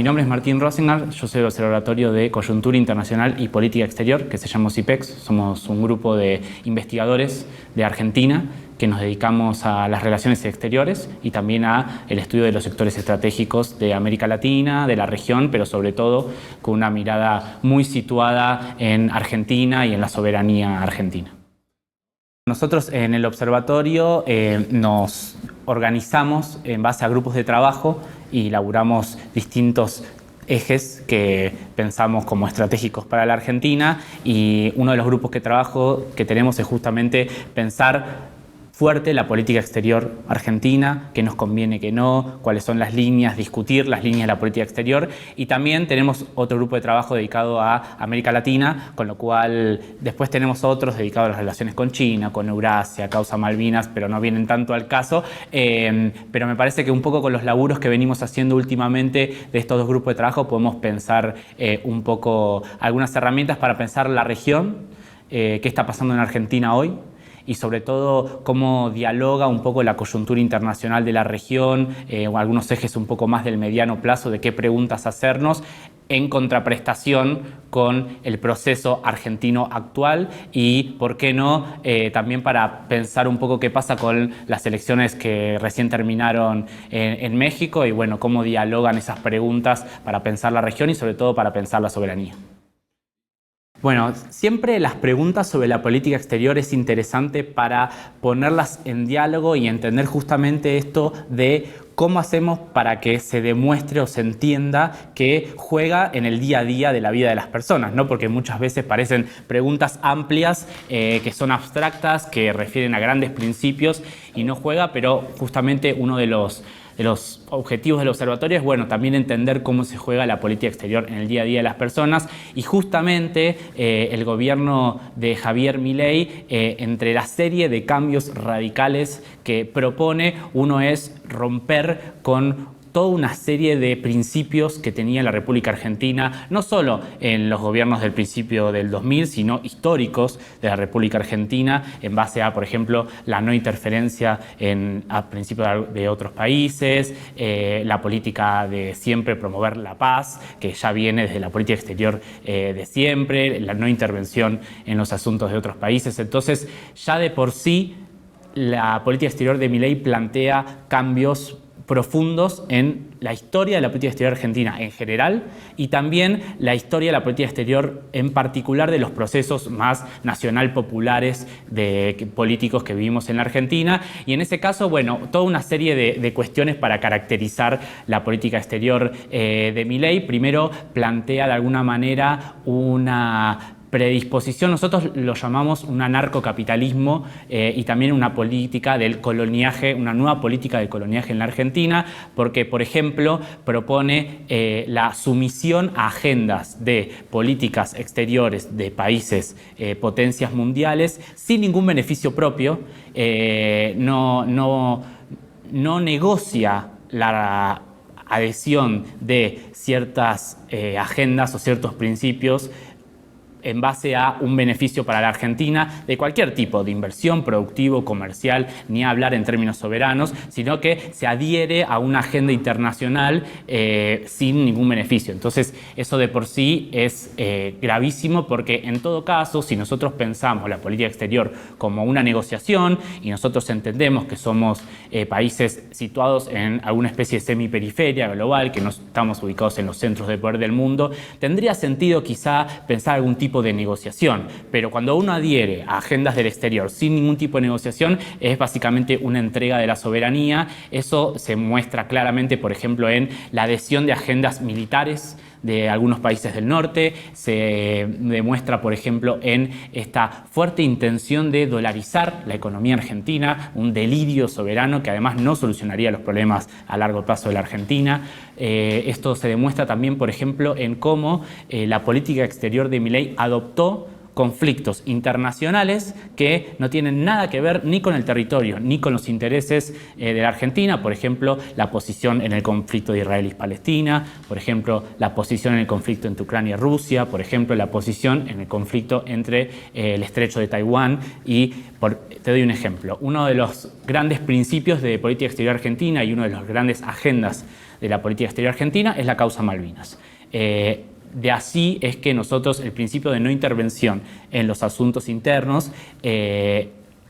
nombre es Martín Rosengart, yo soy del Observatorio de Coyuntura Internacional y Política Exterior, que se llama OSIPEX. Somos un grupo de investigadores de Argentina que nos dedicamos a las relaciones exteriores y también al estudio de los sectores estratégicos de América Latina, de la región, pero sobre todo con una mirada muy situada en Argentina y en la soberanía argentina. Nosotros en el observatorio nos organizamos en base a grupos de trabajo y elaboramos distintos ejes que pensamos como estratégicos para la Argentina, y uno de los grupos que tenemos es justamente pensar fuerte la política exterior argentina, qué nos conviene, qué no, cuáles son las líneas, discutir las líneas de la política exterior. Y también tenemos otro grupo de trabajo dedicado a América Latina, con lo cual después tenemos otros dedicados a las relaciones con China, con Eurasia, causa Malvinas, pero no vienen tanto al caso. Pero me parece que un poco con los laburos que venimos haciendo últimamente de estos dos grupos de trabajo podemos pensar un poco algunas herramientas para pensar la región, qué está pasando en Argentina hoy, y sobre todo cómo dialoga un poco la coyuntura internacional de la región, o algunos ejes un poco más del mediano plazo, de qué preguntas hacernos en contraprestación con el proceso argentino actual, y por qué no también para pensar un poco qué pasa con las elecciones que recién terminaron en México, y bueno, cómo dialogan esas preguntas para pensar la región y sobre todo para pensar la soberanía. Bueno, siempre las preguntas sobre la política exterior es interesante para ponerlas en diálogo y entender justamente esto de cómo hacemos para que se demuestre o se entienda que juega en el día a día de la vida de las personas, ¿no? Porque muchas veces parecen preguntas amplias, que son abstractas, que refieren a grandes principios y no juega, pero justamente uno de los objetivos del observatorio es, bueno, también entender cómo se juega la política exterior en el día a día de las personas. Y justamente el gobierno de Javier Milei, entre la serie de cambios radicales que propone, uno es romper con toda una serie de principios que tenía la República Argentina, no solo en los gobiernos del principio del 2000, sino históricos de la República Argentina, en base a, por ejemplo, la no interferencia a principios de otros países, la política de siempre promover la paz, que ya viene desde la política exterior de siempre, la no intervención en los asuntos de otros países. Entonces, ya de por sí, la política exterior de Milei plantea cambios profundos en la historia de la política exterior argentina en general, y también la historia de la política exterior en particular de los procesos más nacional populares políticos que vivimos en la Argentina. Y en ese caso, bueno, toda una serie de cuestiones para caracterizar la política exterior de Milei. Primero, plantea de alguna manera una predisposición, nosotros lo llamamos un anarcocapitalismo, y también una política del coloniaje, una nueva política del coloniaje en la Argentina, porque, por ejemplo, propone la sumisión a agendas de políticas exteriores de países potencias mundiales sin ningún beneficio propio, no negocia la adhesión de ciertas agendas o ciertos principios en base a un beneficio para la Argentina de cualquier tipo de inversión, productivo, comercial, ni hablar en términos soberanos, sino que se adhiere a una agenda internacional sin ningún beneficio. Entonces, eso de por sí es gravísimo, porque en todo caso, si nosotros pensamos la política exterior como una negociación y nosotros entendemos que somos países situados en alguna especie de semiperiferia global, que no estamos ubicados en los centros de poder del mundo, tendría sentido quizá pensar algún tipo de negociación, pero cuando uno adhiere a agendas del exterior sin ningún tipo de negociación, es básicamente una entrega de la soberanía. Eso se muestra claramente, por ejemplo, en la adhesión de agendas militares de algunos países del norte, se demuestra, por ejemplo, en esta fuerte intención de dolarizar la economía argentina, un delirio soberano que además no solucionaría los problemas a largo plazo de la Argentina. Esto se demuestra también, por ejemplo, en cómo la política exterior de Milei adoptó conflictos internacionales que no tienen nada que ver ni con el territorio ni con los intereses de la Argentina. Por ejemplo, la posición en el conflicto de Israel y Palestina, por ejemplo, la posición en el conflicto entre Ucrania y Rusia, por ejemplo, la posición en el conflicto entre el estrecho de Taiwán. Y te doy un ejemplo. Uno de los grandes principios de política exterior argentina y uno de las grandes agendas de la política exterior argentina es la causa Malvinas. De así es que nosotros el principio de no intervención en los asuntos internos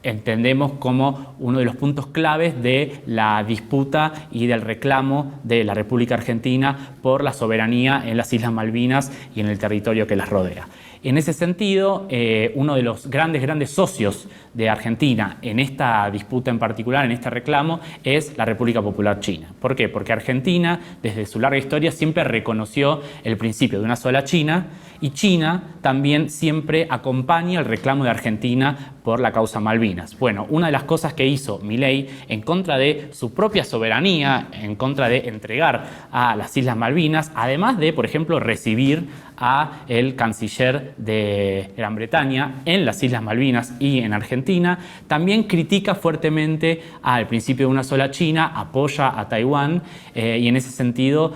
entendemos como uno de los puntos claves de la disputa y del reclamo de la República Argentina por la soberanía en las Islas Malvinas y en el territorio que las rodea. En ese sentido, uno de los grandes socios de Argentina en esta disputa en particular, en este reclamo, es la República Popular China. ¿Por qué? Porque Argentina, desde su larga historia, siempre reconoció el principio de una sola China, y China también siempre acompaña el reclamo de Argentina por la causa Malvinas. Bueno, una de las cosas que hizo Milei en contra de su propia soberanía, en contra de entregar a las Islas Malvinas, además de, por ejemplo, recibir a el canciller de Gran Bretaña en las Islas Malvinas y en Argentina, también critica fuertemente al principio de una sola China, apoya a Taiwán y en ese sentido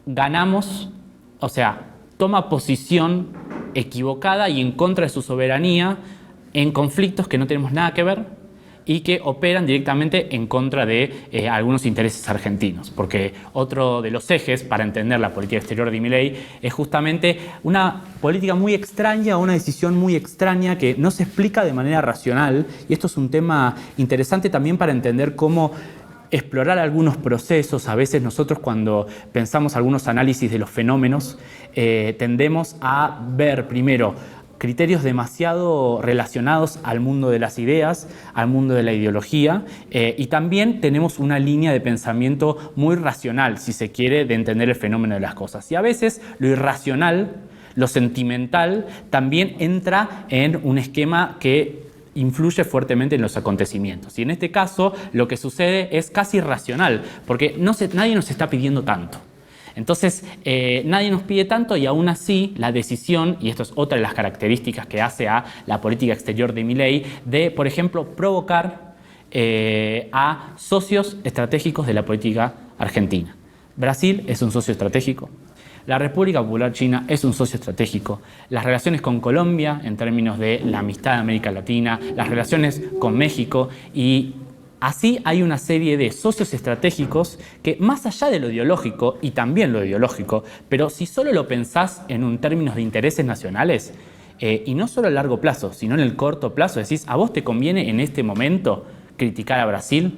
ganamos, o sea, toma posición equivocada y en contra de su soberanía en conflictos que no tenemos nada que ver y que operan directamente en contra de algunos intereses argentinos. Porque otro de los ejes para entender la política exterior de Milei es justamente una política muy extraña, una decisión muy extraña que no se explica de manera racional, y esto es un tema interesante también para entender cómo explorar algunos procesos. A veces nosotros cuando pensamos algunos análisis de los fenómenos tendemos a ver primero criterios demasiado relacionados al mundo de las ideas, al mundo de la ideología, y también tenemos una línea de pensamiento muy racional, si se quiere, de entender el fenómeno de las cosas. Y a veces lo irracional, lo sentimental, también entra en un esquema que influye fuertemente en los acontecimientos. Y en este caso lo que sucede es casi irracional, porque nadie nos está pidiendo tanto. Entonces, nadie nos pide tanto y aún así la decisión, y esto es otra de las características que hace a la política exterior de Milei, de, por ejemplo, provocar a socios estratégicos de la política argentina. Brasil es un socio estratégico. La República Popular China es un socio estratégico. Las relaciones con Colombia, en términos de la amistad de América Latina, las relaciones con México, y así hay una serie de socios estratégicos que, más allá de lo ideológico, y también lo ideológico, pero si solo lo pensás en términos de intereses nacionales, y no solo a largo plazo, sino en el corto plazo, decís, ¿a vos te conviene en este momento criticar a Brasil?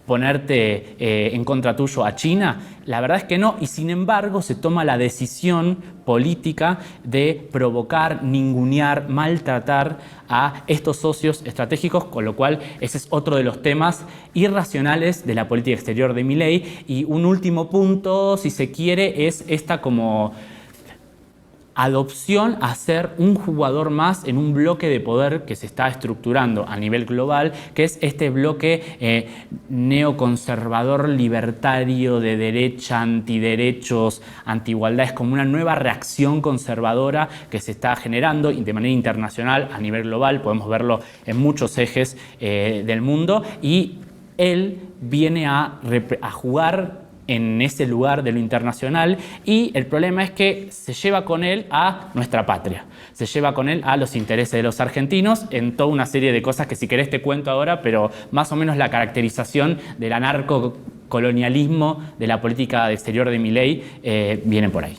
¿Ponerte en contra tuyo a China? La verdad es que no, y sin embargo se toma la decisión política de provocar, ningunear, maltratar a estos socios estratégicos, con lo cual ese es otro de los temas irracionales de la política exterior de Milei. Y un último punto, si se quiere, es esta como adopción a ser un jugador más en un bloque de poder que se está estructurando a nivel global, que es este bloque neoconservador, libertario, de derecha, antiderechos, antiigualdad. Es como una nueva reacción conservadora que se está generando de manera internacional a nivel global. Podemos verlo en muchos ejes del mundo, y él viene a jugar en ese lugar de lo internacional, y el problema es que se lleva con él a nuestra patria, se lleva con él a los intereses de los argentinos en toda una serie de cosas que si querés te cuento ahora, pero más o menos la caracterización del anarcocolonialismo de la política exterior de Milei viene por ahí.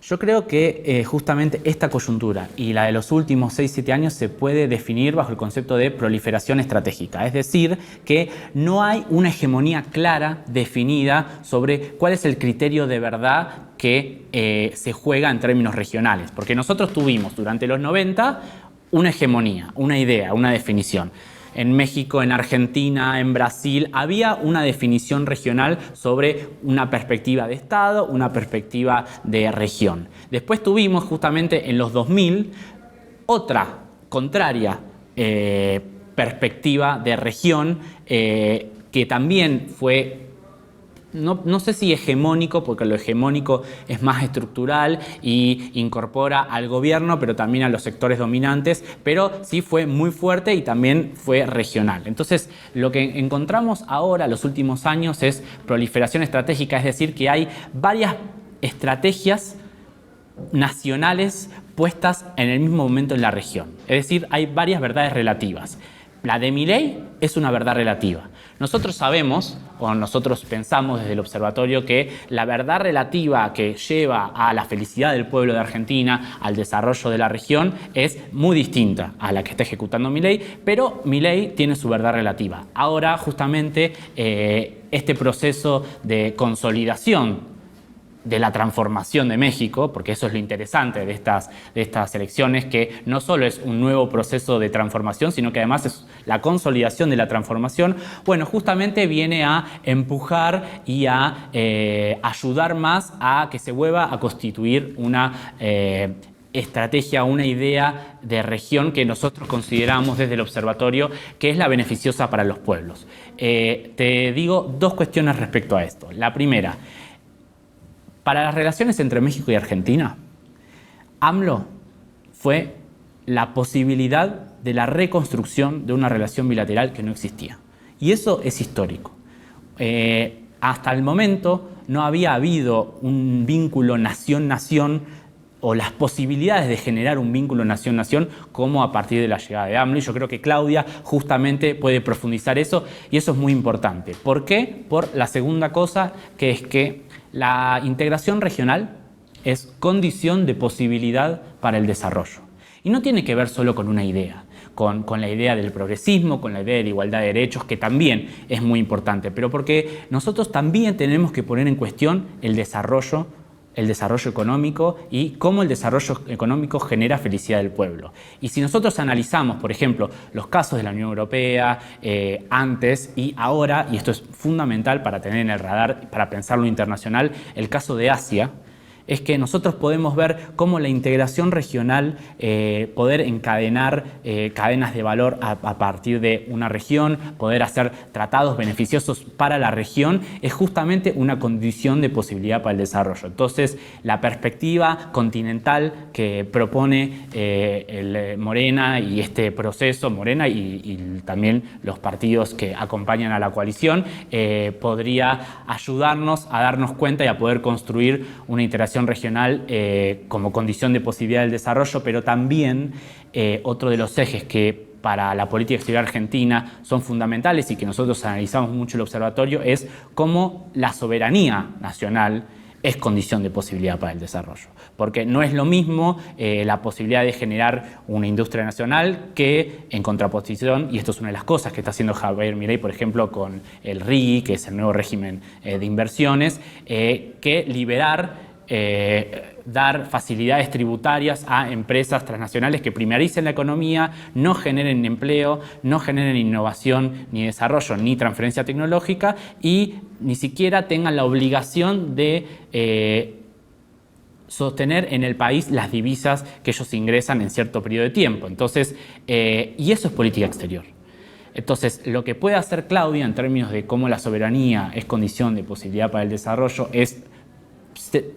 Yo creo que justamente esta coyuntura y la de los últimos 6-7 años se puede definir bajo el concepto de proliferación estratégica. Es decir, que no hay una hegemonía clara, definida, sobre cuál es el criterio de verdad que se juega en términos regionales. Porque nosotros tuvimos durante los 90 una hegemonía, una idea, una definición. En México, en Argentina, en Brasil, había una definición regional sobre una perspectiva de Estado, una perspectiva de región. Después tuvimos justamente en los 2000 otra contraria perspectiva de región que también fue, no sé si hegemónico, porque lo hegemónico es más estructural y incorpora al gobierno, pero también a los sectores dominantes, pero sí fue muy fuerte y también fue regional. Entonces, lo que encontramos ahora, los últimos años, es proliferación estratégica, es decir, que hay varias estrategias nacionales puestas en el mismo momento en la región. Es decir, hay varias verdades relativas. La de Milei es una verdad relativa. Nosotros sabemos, o nosotros pensamos desde el observatorio, que la verdad relativa que lleva a la felicidad del pueblo de Argentina, al desarrollo de la región, es muy distinta a la que está ejecutando Milei, pero Milei tiene su verdad relativa. Ahora, justamente, este proceso de consolidación de la transformación de México, porque eso es lo interesante de estas elecciones, que no solo es un nuevo proceso de transformación, sino que además es la consolidación de la transformación, bueno, justamente viene a empujar y a ayudar más a que se vuelva a constituir una estrategia, una idea de región que nosotros consideramos desde el observatorio que es la beneficiosa para los pueblos. Te digo dos cuestiones respecto a esto. La primera, para las relaciones entre México y Argentina, AMLO fue la posibilidad de la reconstrucción de una relación bilateral que no existía. Y eso es histórico. Hasta el momento no había habido un vínculo nación-nación o las posibilidades de generar un vínculo nación-nación como a partir de la llegada de AMLO. Y yo creo que Claudia justamente puede profundizar eso, y eso es muy importante. ¿Por qué? Por la segunda cosa, que es que la integración regional es condición de posibilidad para el desarrollo. Y no tiene que ver solo con una idea, con la idea del progresismo, con la idea de la igualdad de derechos, que también es muy importante, pero porque nosotros también tenemos que poner en cuestión el desarrollo económico y cómo el desarrollo económico genera felicidad del pueblo. Y si nosotros analizamos, por ejemplo, los casos de la Unión Europea antes y ahora, y esto es fundamental para tener en el radar, para pensarlo internacional, el caso de Asia, es que nosotros podemos ver cómo la integración regional, poder encadenar cadenas de valor a partir de una región, poder hacer tratados beneficiosos para la región, es justamente una condición de posibilidad para el desarrollo. Entonces, la perspectiva continental que propone Morena y este proceso, Morena y también los partidos que acompañan a la coalición, podría ayudarnos a darnos cuenta y a poder construir una integración regional como condición de posibilidad del desarrollo, pero también otro de los ejes que para la política exterior argentina son fundamentales y que nosotros analizamos mucho en el observatorio es cómo la soberanía nacional es condición de posibilidad para el desarrollo. Porque no es lo mismo la posibilidad de generar una industria nacional que en contraposición, y esto es una de las cosas que está haciendo Javier Milei, por ejemplo, con el RIGI, que es el nuevo régimen de inversiones, que liberar, dar facilidades tributarias a empresas transnacionales que primaricen la economía, no generen empleo, no generen innovación ni desarrollo ni transferencia tecnológica y ni siquiera tengan la obligación de sostener en el país las divisas que ellos ingresan en cierto periodo de tiempo. Entonces, y eso es política exterior. Entonces, lo que puede hacer Claudia en términos de cómo la soberanía es condición de posibilidad para el desarrollo es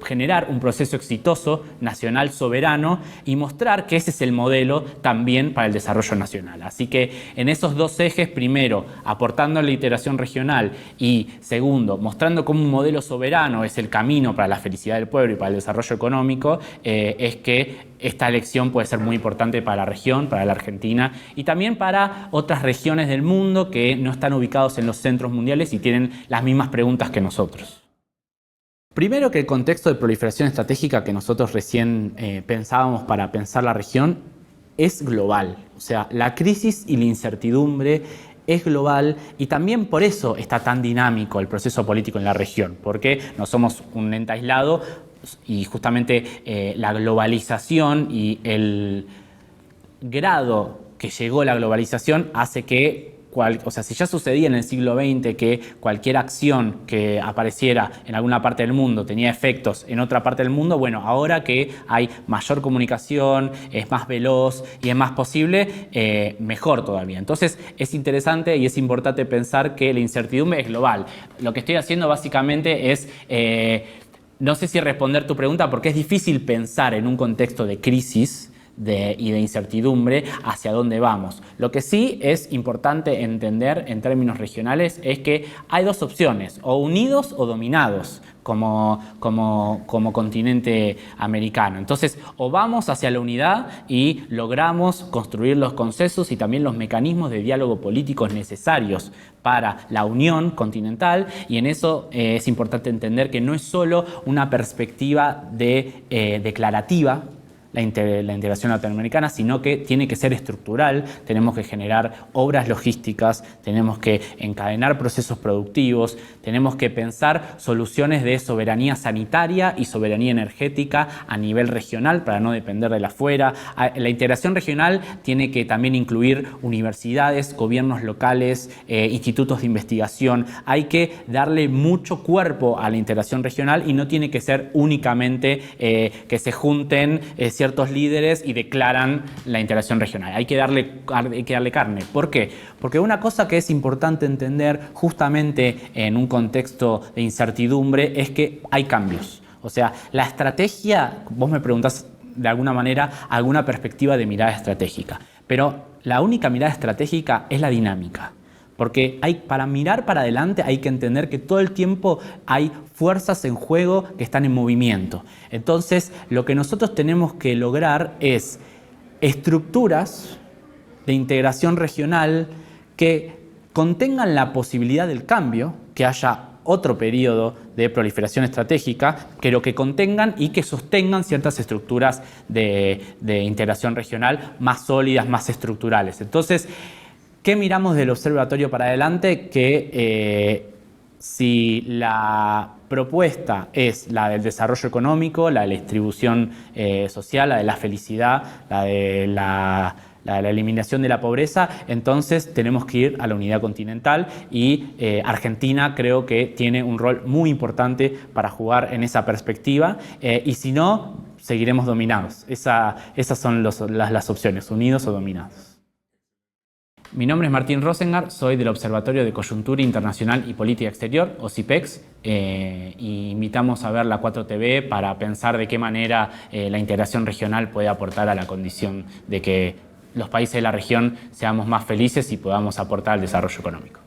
generar un proceso exitoso, nacional, soberano y mostrar que ese es el modelo también para el desarrollo nacional. Así que en esos dos ejes, primero, aportando a la integración regional y segundo, mostrando cómo un modelo soberano es el camino para la felicidad del pueblo y para el desarrollo económico, es que esta elección puede ser muy importante para la región, para la Argentina y también para otras regiones del mundo que no están ubicados en los centros mundiales y tienen las mismas preguntas que nosotros. Primero, que el contexto de proliferación estratégica que nosotros recién pensábamos para pensar la región es global. O sea, la crisis y la incertidumbre es global y también por eso está tan dinámico el proceso político en la región, porque no somos un ente aislado y justamente la globalización y el grado que llegó la globalización hace que si ya sucedía en el siglo XX que cualquier acción que apareciera en alguna parte del mundo tenía efectos en otra parte del mundo, bueno, ahora que hay mayor comunicación, es más veloz y es más posible, mejor todavía. Entonces es interesante y es importante pensar que la incertidumbre es global. Lo que estoy haciendo básicamente es, no sé si responder tu pregunta, porque es difícil pensar en un contexto de crisis y de incertidumbre hacia dónde vamos. Lo que sí es importante entender en términos regionales es que hay dos opciones, o unidos o dominados como continente americano. Entonces, o vamos hacia la unidad y logramos construir los consensos y también los mecanismos de diálogo políticos necesarios para la unión continental, y en eso es importante entender que no es solo una perspectiva declarativa la integración latinoamericana, sino que tiene que ser estructural. Tenemos que generar obras logísticas, tenemos que encadenar procesos productivos, tenemos que pensar soluciones de soberanía sanitaria y soberanía energética a nivel regional para no depender de la afuera. La integración regional tiene que también incluir universidades, gobiernos locales, institutos de investigación. Hay que darle mucho cuerpo a la integración regional y no tiene que ser únicamente que se junten ciertos líderes y declaran la integración regional. Hay que darle carne. ¿Por qué? Porque una cosa que es importante entender justamente en un contexto de incertidumbre es que hay cambios. O sea, la estrategia, vos me preguntás de alguna manera alguna perspectiva de mirada estratégica, pero la única mirada estratégica es la dinámica. Porque para mirar para adelante hay que entender que todo el tiempo hay fuerzas en juego que están en movimiento. Entonces, lo que nosotros tenemos que lograr es estructuras de integración regional que contengan la posibilidad del cambio, que haya otro periodo de proliferación estratégica, pero que contengan y que sostengan ciertas estructuras de integración regional más sólidas, más estructurales. Entonces, ¿qué miramos del observatorio para adelante? Que si la propuesta es la del desarrollo económico, la de la distribución social, la de la felicidad, la de la eliminación de la pobreza, entonces tenemos que ir a la unidad continental, y Argentina creo que tiene un rol muy importante para jugar en esa perspectiva, y si no, seguiremos dominados. Esas son las opciones, unidos o dominados. Mi nombre es Martín Rosengart, soy del Observatorio de Coyuntura Internacional y Política Exterior, OSIPEX, y invitamos a ver la 4TV para pensar de qué manera la integración regional puede aportar a la condición de que los países de la región seamos más felices y podamos aportar al desarrollo económico.